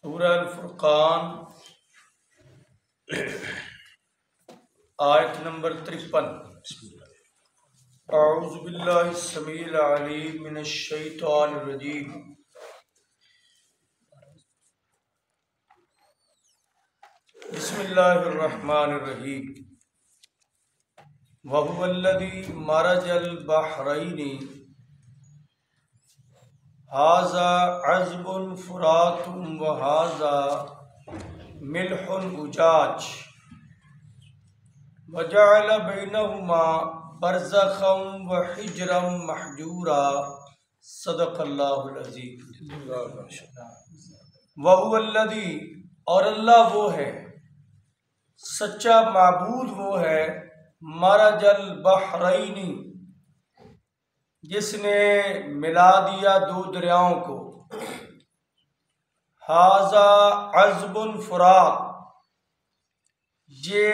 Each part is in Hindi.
सूरह अल-फुरक़ान आयत नंबर 53। अऊज़ु बिल्लाहि समीउल अलीम मिनश शैतानिर रजीम। बिस्मिल्लाहिर रहमानिर रहीम। व हुवल्लज़ी मरजल बहरैनि हाज़ा अज़बुन फ़ुरातुम व हाज़ा मिल्हुन उजाज व जअल बैनहुमा बरज़खम व हिज्रम महजूरा। सदक़ल्लाहुल अज़ीम। व हुवल्लज़ी, और अल्लाह वो है, सच्चा माबूद वो है, मरजल बहरैनि, जिसने मिला दिया दो दरियाओं को। हाज़ा अज़बुन फ़ुरात, ये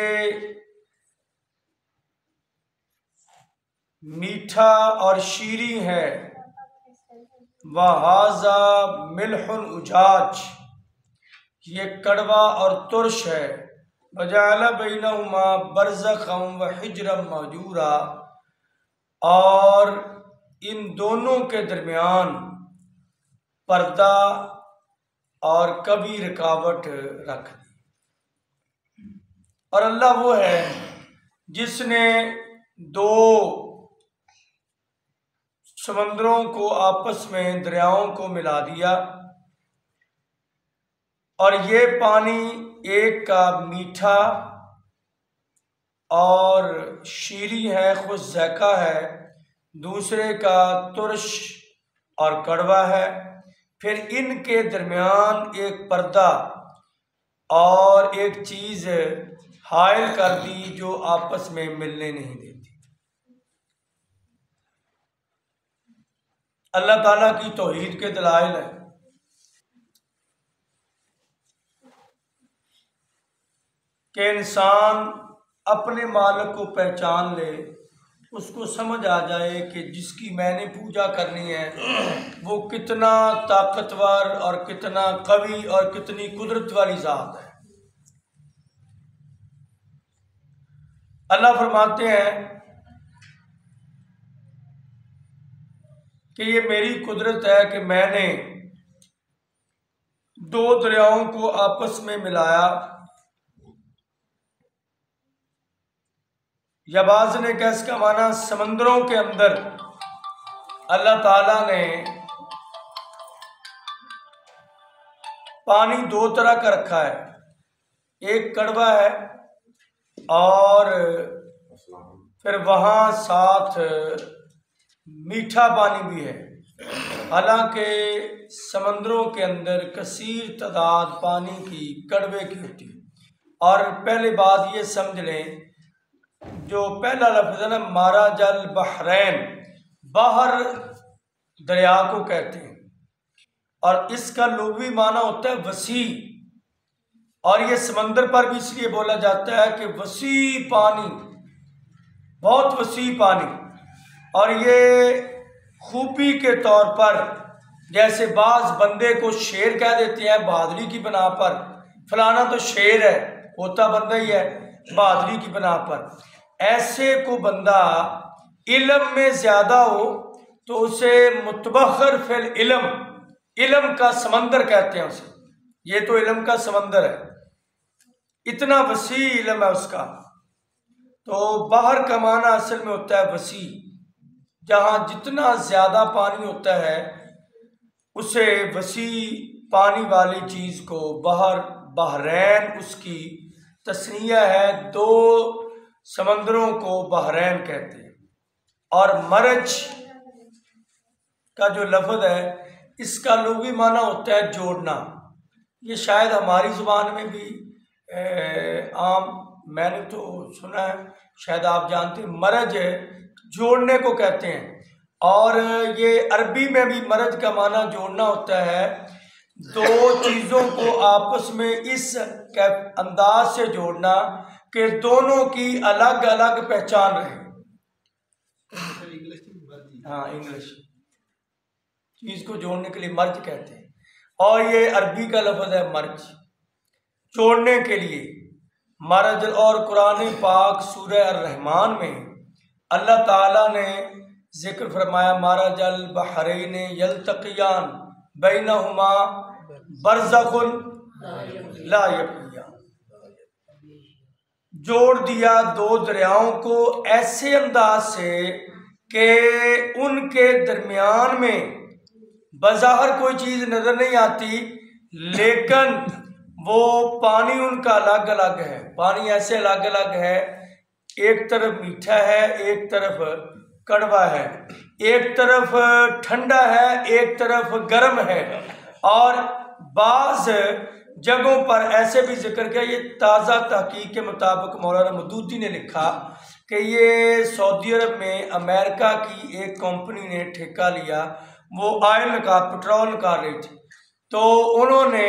मीठा और शीरी है। वहाज़ा मिल्हुन उजाज, ये कड़वा और तुर्श है। वजअल बैनहुमा बरज़खम व हिज्रम महजूरा, और इन दोनों के दरमियान पर्दा और कभी रुकावट रख दी। और अल्लाह वो है जिसने दो समंदरों को आपस में, दरियाओं को मिला दिया, और ये पानी एक का मीठा और शीरी है, खुश ज़ैक़ा है, दूसरे का तुर्श और कड़वा है। फिर इनके दरमियान एक पर्दा और एक चीज़ हायल कर दी जो आपस में मिलने नहीं देती। अल्लाह ताला की तौहीद के दलाइल है कि इंसान अपने मालिक को पहचान ले, उसको समझ आ जाए कि जिसकी मैंने पूजा करनी है वो कितना ताकतवर और कितना कवी और कितनी कुदरत वाली ज़ात है। अल्लाह फरमाते हैं कि ये मेरी कुदरत है कि मैंने दो दरियाओं को आपस में मिलाया। यबाज ने कैस का माना, समंदरों के अंदर अल्लाह ताला ने पानी दो तरह का रखा है, एक कड़वा है और फिर वहाँ साथ मीठा पानी भी है। हालांकि समंदरों के अंदर कसीर तादाद पानी की कड़वे की होती है। और पहले बात ये समझ लें, जो पहला लफ्ज़ है ना, मरजल बहरैन, बाहर दरिया को कहते हैं, और इसका लुग़वी माना होता है वसी। और ये समंदर पर भी इसलिए बोला जाता है कि वसी पानी, बहुत वसी पानी। और ये खूबी के तौर पर, जैसे बाज बंदे को शेर कह देते हैं बहादुरी की बना पर, फलाना तो शेर है, होता बंदा ही है बहादुरी की बना पर, ऐसे को बंदा इल्म में ज्यादा हो तो उसे मुतबखर फिल इल्म, इल्म का समंदर कहते हैं उसे। ये तो इल्म का समंदर है, इतना वसी इल्म है उसका। तो बाहर का माना असल में होता है वसी, जहाँ जितना ज्यादा पानी होता है उसे वसी पानी वाली चीज को बाहर, बहरैन उसकी तस्नीया है, दो समंदरों को बहरैन कहते हैं। और मरज का जो लफ्ज़ है इसका लुग़वी माना होता है जोड़ना। ये शायद हमारी ज़ुबान में भी आम, मैंने तो सुना है, शायद आप जानते हैं, मरज जोड़ने को कहते हैं। और ये अरबी में भी मरज का माना जोड़ना होता है, दो चीज़ों को आपस में इस अंदाज से जोड़ना कि दोनों की अलग अलग पहचान रहे। हाँ, इंग्लिश चीज़ को जोड़ने के लिए मर्ज कहते हैं। और ये अरबी का लफ्ज़ है मर्ज, छोड़ने के लिए मर्ज। और कुरान पाक सूरह अर्रहमान में अल्लाह ताला ने जिक्र फरमाया मरज अल बहरैन यल्तक़ियान बैनहुमा बरज़खुन ला यब्ग़ियान, जोड़ दिया दो दरियाओं को ऐसे अंदाज से कि उनके दरमियान में बज़ाहिर कोई चीज़ नज़र नहीं आती, लेकिन वो पानी उनका अलग अलग है। पानी ऐसे अलग अलग है, एक तरफ मीठा है, एक तरफ कड़वा है, एक तरफ ठंडा है, एक तरफ गर्म है। और बाज़ जगहों पर ऐसे भी जिक्र किया, ये ताज़ा तहकीक के मुताबिक मौलाना मदूदी ने लिखा कि ये सऊदी अरब में अमेरिका की एक कंपनी ने ठेका लिया, वो ऑयल पेट्रोल निकाल रही थी, तो उन्होंने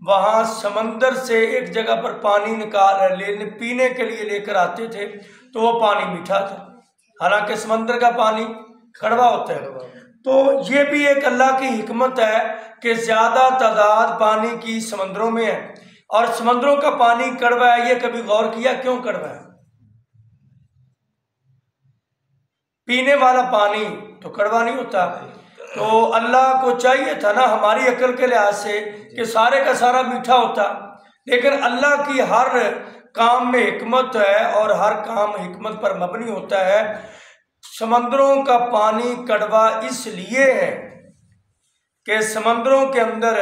वहाँ समंदर से एक जगह पर पानी लेने पीने के लिए लेकर आते थे, तो वो पानी मीठा था, हालांकि समंदर का पानी कड़वा होता है। तो ये भी एक अल्लाह की हिकमत है कि ज़्यादा तादाद पानी की समंदरों में है और समंदरों का पानी कड़वा है। ये कभी गौर किया क्यों कड़वा है? पीने वाला पानी तो कड़वा नहीं होता। तो अल्लाह को चाहिए था ना हमारी अकल के लिहाज से कि सारे का सारा मीठा होता, लेकिन अल्लाह की हर काम में हिकमत है और हर काम हिकमत पर मबनी होता है। समंदरों का पानी कड़वा इसलिए है कि समंदरों के अंदर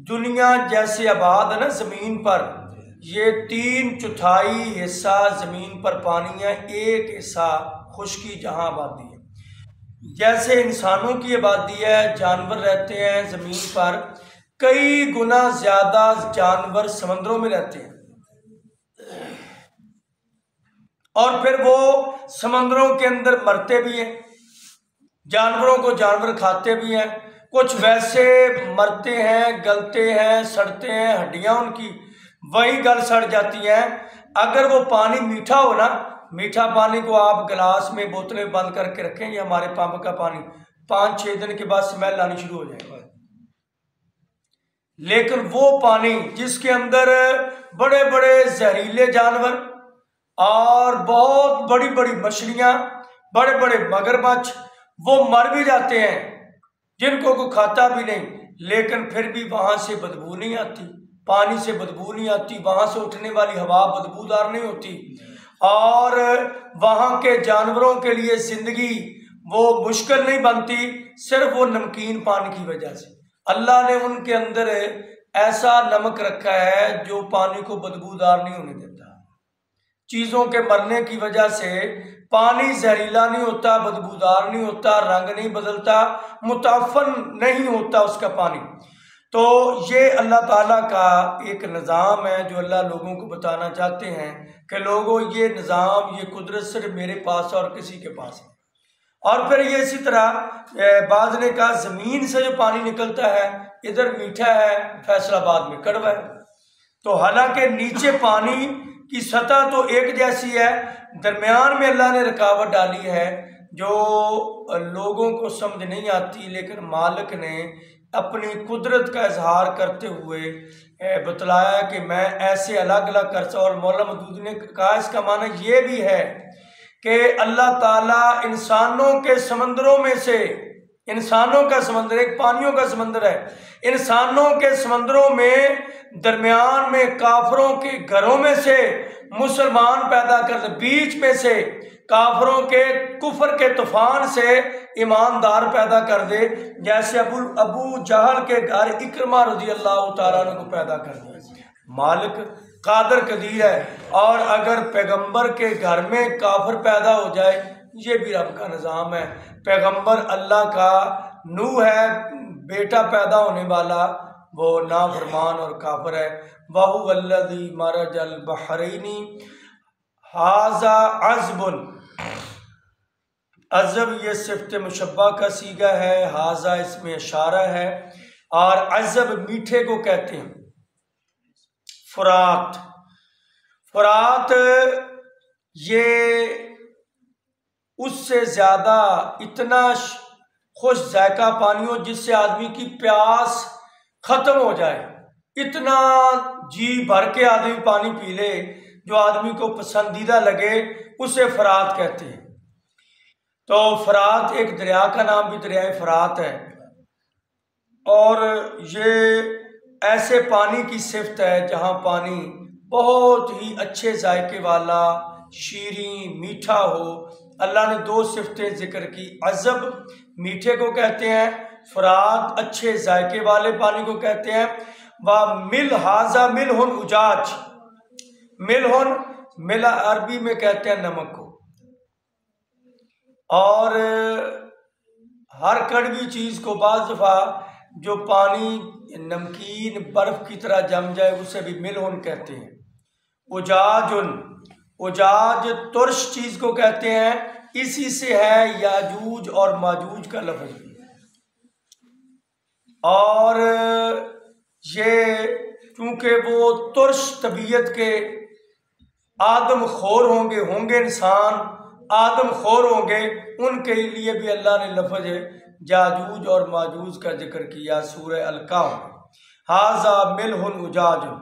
दुनिया जैसे आबाद है ना ज़मीन पर, ये 3/4 हिस्सा ज़मीन पर पानी है, 1 हिस्सा खुश्की जहाँ आबादी है। जैसे इंसानों की आबादी है, जानवर रहते हैं ज़मीन पर, कई गुना ज़्यादा जानवर समंदरों में रहते हैं और फिर वो समंदरों के अंदर मरते भी हैं, जानवरों को जानवर खाते भी हैं, कुछ वैसे मरते हैं, गलते हैं, सड़ते हैं, हड्डियां उनकी वही गल सड़ जाती हैं। अगर वो पानी मीठा हो ना, मीठा पानी को आप गिलास में बोतलें बंद करके रखेंगे, हमारे पंप का पानी 5-6 दिन के बाद स्मेल आनी शुरू हो जाएगा। लेकिन वो पानी जिसके अंदर बड़े बड़े जहरीले जानवर और बहुत बड़ी बड़ी मछलियां, बड़े बड़े मगरमच्छ, वो मर भी जाते हैं, जिनको कोई खाता भी नहीं, लेकिन फिर भी वहां से बदबू नहीं आती, पानी से बदबू नहीं आती, वहां से उठने वाली हवा बदबूदार नहीं होती और वहां के जानवरों के लिए जिंदगी वो मुश्किल नहीं बनती, सिर्फ वो नमकीन पानी की वजह से। अल्लाह ने उनके अंदर ऐसा नमक रखा है जो पानी को बदबूदार नहीं होने देता। चीज़ों के मरने की वजह से पानी जहरीला नहीं होता, बदबूदार नहीं होता, रंग नहीं बदलता, मुताफन नहीं होता उसका पानी। तो ये अल्लाह ताला का एक निज़ाम है जो अल्लाह लोगों को बताना चाहते हैं कि लोगों ये निज़ाम, ये कुदरत सिर्फ मेरे पास और किसी के पास है। और फिर ये इसी तरह बाज़ ने कहा ज़मीन से जो पानी निकलता है इधर मीठा है, फैसलाबाद में कड़वा है। तो हालांकि नीचे पानी की सतह तो एक जैसी है, दरमियान में अल्लाह ने रुकावट डाली है जो लोगों को समझ नहीं आती, लेकिन मालिक ने अपनी कुदरत का इजहार करते हुए बतलाया कि मैं ऐसे अलग अलग कर। और मौलाना मदूदी ने कहा इसका माना ये भी है कि अल्लाह ताला इंसानों के समंदरों में से, इंसानों का समंदर एक पानियों का समंदर है, इंसानों के समंदरों में दरमियान में काफरों के घरों में से मुसलमान पैदा कर दे, बीच में से काफरों के कुफर के तूफान से ईमानदार पैदा कर दे, जैसे अबू जहल के घर इकरमा रज़ी अल्लाह तआला अन्हु को पैदा कर दिया। मालिक कादर कदीर है। और अगर पैगंबर के घर में काफिर पैदा हो जाए, ये भी रब का निज़ाम है। पैगंबर अल्लाह का नूह है, बेटा पैदा होने वाला वो नाफरमान और काफिर है। वहु वल्लज़ी मरजल बहरैनी हाज़ा अज़बुन, अज़ब ये सिफ़्त मुशब्बा का सीगा है, हाज़ा इसमें इशारा है, और अज़ब मीठे को कहते हैं। फुरात, फुरात ये उससे ज़्यादा इतना खुश जायका पानी हो जिससे आदमी की प्यास ख़त्म हो जाए, इतना जी भर के आदमी पानी पी ले जो आदमी को पसंदीदा लगे, उसे फ़रात कहते हैं। तो फ़रात एक दरिया का नाम भी दरिया फ़रात है, और ये ऐसे पानी की सिफत है जहाँ पानी बहुत ही अच्छे जायके वाला, शीरीं, मीठा हो। अल्लाह ने दो सिफतें जिक्र की, अज़ब मीठे को कहते हैं, फ़रात अच्छे जायके वाले पानी को कहते हैं। व मिल हाजा मिलहुन उजाज, मिलहुन मिला अरबी में कहते हैं नमक को। और हर कड़वी चीज़ को बाज़ दफ़ा जो पानी नमकीन बर्फ़ की तरह जम जाए उसे भी मिलहुन कहते हैं। उजाजुन, उजाज तुर्श चीज़ को कहते हैं, इसी से है याजूज और माजूज का लफ्ज़ भी। और ये चूँकि वो तुर्श तबीयत के आदम खोर होंगे इंसान आदम खोर होंगे, उनके लिए भी अल्लाह ने लफ्ज़ याजूज और माजूज का जिक्र किया सूरह अल-कहफ। हाजा मिलहुन उजाजुन,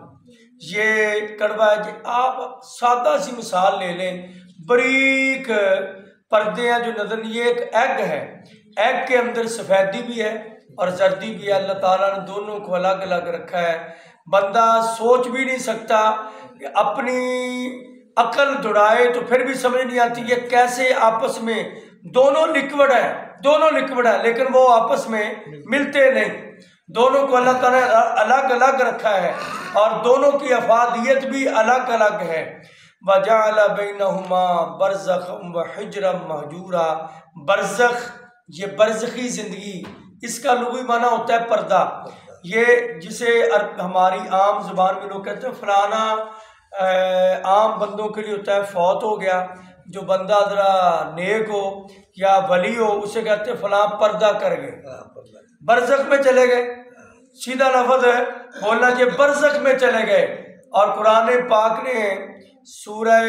ये कड़वा है। आप सादा सी मिसाल ले लें, बारीक पर्दे हैं जो नजर, ये एक एग है, एग के अंदर सफ़ेदी भी है और जर्दी भी है। अल्लाह ताला ने दोनों को अलग अलग रखा है। बंदा सोच भी नहीं सकता, अपनी अकल दौड़ाए तो फिर भी समझ नहीं आती ये कैसे आपस में दोनों लिक्विड है, लेकिन वो आपस में मिलते नहीं। दोनों को अल्लाह ताला ने अलग अलग रखा है और दोनों की अफादियत भी अलग अलग है। वजाअल बैनहुमा बरज़खम व हिज्रम महजूरा, बरज़ख ये बरज़खी ज़िंदगी, इसका लुग़वी माना होता है पर्दा। ये जिसे हमारी आम ज़ुबान में लोग कहते हैं फलाना आम बंदों के लिए होता है फौत हो गया, जो बंदा ज़रा नेक हो या वली हो उसे कहते हैं फलां पर्दा कर गए, बरज़ख में चले गए। सीधा लफ्ज़ है बोलना ये बरज़ख में चले गए। और कुरान पाक ने सूरह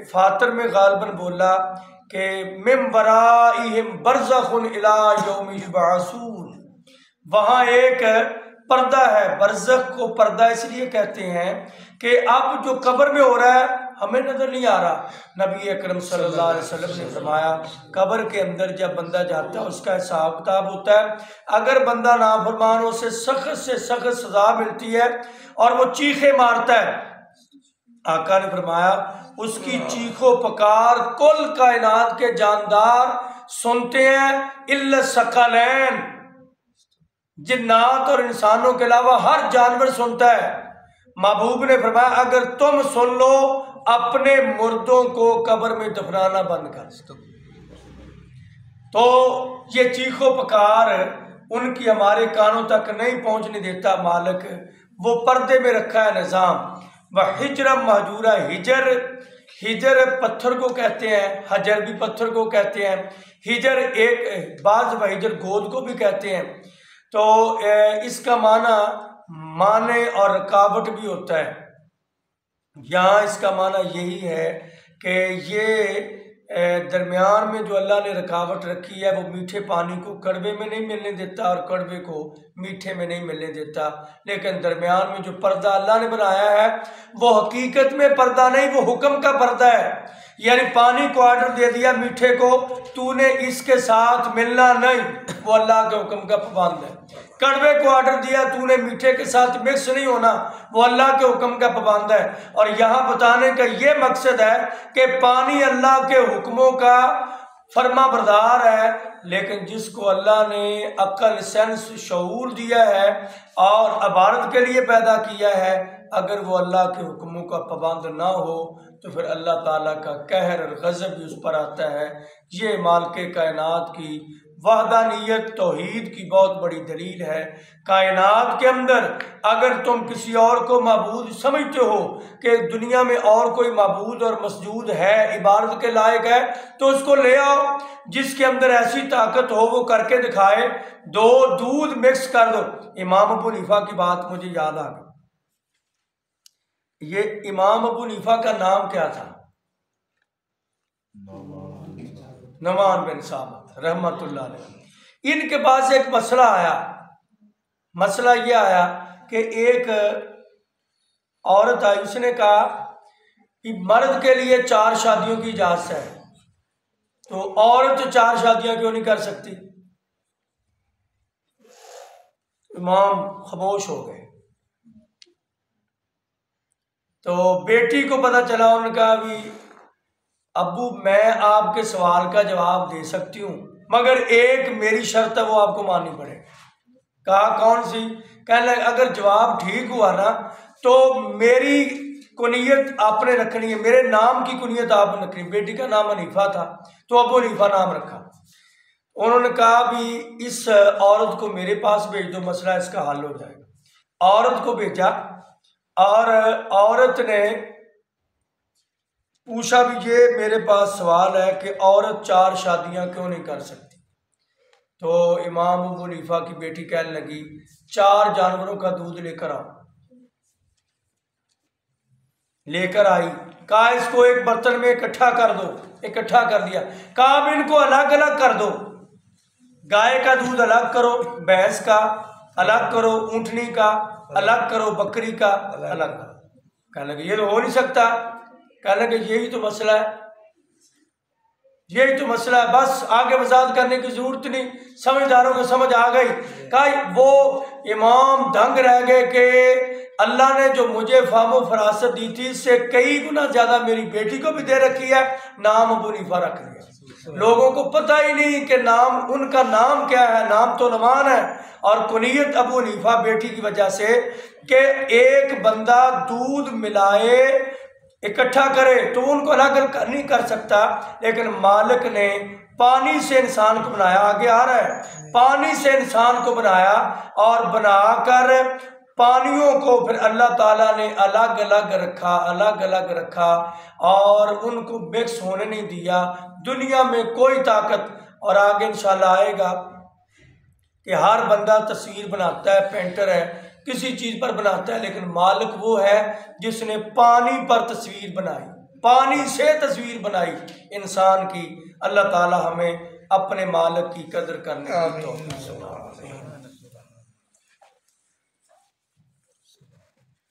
फातिर में गालिबन बोला कि मिन वराइहिम बरज़खुन इला यौमि युबअसून, वहाँ एक पर्दा है। बरज़ख को पर्दा इसलिए कहते हैं कि अब जो कब्र में हो रहा है हमें नजर नहीं आ रहा। नबी अकरम सल्लल्लाहु अलैहि वसल्लम ने फरमाया कब्र के अंदर जब बंदा जाता है उसका हिसाब किताब होता है। अगर बंदा नाफरमान हो उसे सख्त से सख्त सजा मिलती है और वो चीखे मारता है। आका ने फरमाया उसकी चीखों पकार कुल कायनात के जानदार सुनते हैं, इल्ला सकलैन, जिन्नात और इंसानों के अलावा हर जानवर सुनता है। महबूब ने फरमाया अगर तुम सुन लो अपने मुर्दों को कब्र में दफनाना बंद कर। तो ये चीखो पकार उनकी हमारे कानों तक नहीं पहुंचने देता मालिक, वो पर्दे में रखा है निज़ाम। वह हिजर महजूरा, हिजर पत्थर को कहते हैं, हजर भी पत्थर को कहते हैं, हिजर एक बाज व हिजर गोद को भी कहते हैं। तो इसका माने और रुकावट भी होता है। यहाँ इसका माना यही है कि ये दरमियान में जो अल्लाह ने रुकावट रखी है वो मीठे पानी को कड़वे में नहीं मिलने देता और कड़वे को मीठे में नहीं मिलने देता, लेकिन दरमियान में जो पर्दा अल्लाह ने बनाया है वो हकीकत में पर्दा नहीं, वो हुक्म का पर्दा है। यानी पानी को ऑर्डर दे दिया मीठे को, तूने इसके साथ मिलना नहीं, वो अल्लाह के हुक्म का पाबंद है। कड़वे को ऑर्डर दिया तूने मीठे के साथ मिक्स नहीं होना, वो अल्लाह के हुक्म का पाबंद है। और यहाँ बताने का ये मकसद है कि पानी अल्लाह के हुक्मों का फर्मा बरदार है, लेकिन जिसको अल्लाह ने अक्ल सेंस शऊर दिया है और इबादत के लिए पैदा किया है, अगर वो अल्लाह के हुक्मों का पाबंद ना हो तो फिर अल्लाह ताला का कहर और गज़ब भी उस पर आता है। ये मालिक कायनात की वहदानियत तौहीद की बहुत बड़ी दलील है। कायनात के अंदर अगर तुम किसी और को माबूद समझते हो कि दुनिया में और कोई माबूद और मसजूद है, इबादत के लायक है, तो उसको ले आओ। जिसके अंदर ऐसी ताकत हो वो करके दिखाए। दो दूध मिक्स कर दो। इमाम अबू हनीफा की बात मुझे याद आ गई। ये इमाम अबू हनीफा का नाम क्या था? नमान बिन साबित रहमतुल्लाह अलैह। इनके पास एक मसला आया मसला ये आया कि एक औरत आई, उसने कहा कि मर्द के लिए 4 शादियों की इजाजत है, तो औरत 4 शादियां क्यों नहीं कर सकती? इमाम खामोश हो गए। तो बेटी को पता चला, उन्होंने कहा भी अब्बू मैं आपके सवाल का जवाब दे सकती हूँ, मगर एक मेरी शर्त है वो आपको माननी पड़ेगी। कहा कौन सी? कहने लगे अगर जवाब ठीक हुआ ना तो मेरी कुनियत आपने रखनी है, मेरे नाम की कुनियत आपने रखनी। बेटी का नाम हनीफा था तो अबू हनीफा नाम रखा। उन्होंने कहा भी इस औरत को मेरे पास भेज दो, मसला इसका हल हो जाएगा। औरत को भेजा और औरत ने पूछा भी ये मेरे पास सवाल है कि औरत 4 शादियां क्यों नहीं कर सकती? तो इमाम अबू हनीफा की बेटी कहने लगी 4 जानवरों का दूध लेकर आओ। लेकर आई, कहा इसको एक बर्तन में इकट्ठा कर दो। इकट्ठा कर दिया। कहा अब इनको अलग अलग कर दो, गाय का दूध अलग करो, भैंस का अलग करो, ऊँटनी का अलग करो, बकरी का अलग करो। कहने लगे ये तो हो नहीं सकता। कहने लगे यही तो मसला है, यही तो मसला है, बस आगे वजाहत करने की जरूरत नहीं, समझदारों को समझ आ गई। कहा वो इमाम दंग रह गए कि अल्लाह ने जो मुझे फामो फरासत दी थी इससे कई गुना ज्यादा मेरी बेटी को भी दे रखी है, नाम अबू हनीफा रख लिया। लोगों को पता ही नहीं कि नाम उनका नाम क्या है, नाम तो नमान है और कुनियत अबू हनीफा बेटी की वजह से कि एक बंदा दूध मिलाए इकट्ठा करे तो उनको अलग अलग नहीं कर सकता, लेकिन मालिक ने पानी से इंसान को बनाया, आगे आ रहा है, पानी से इंसान को बनाया और बनाकर पानियों को फिर अल्लाह ताला ने अलग अलग रखा, अलग अलग रखा और उनको मिक्स होने नहीं दिया। दुनिया में कोई ताकत, और आगे इंशाल्लाह आएगा कि हर बंदा तस्वीर बनाता है, पेंटर है, किसी चीज पर बनाता है, लेकिन मालिक वो है जिसने पानी पर तस्वीर बनाई, पानी से तस्वीर बनाई इंसान की। अल्लाह ताला हमें अपने मालिक की कदर करने की तौफीक दे।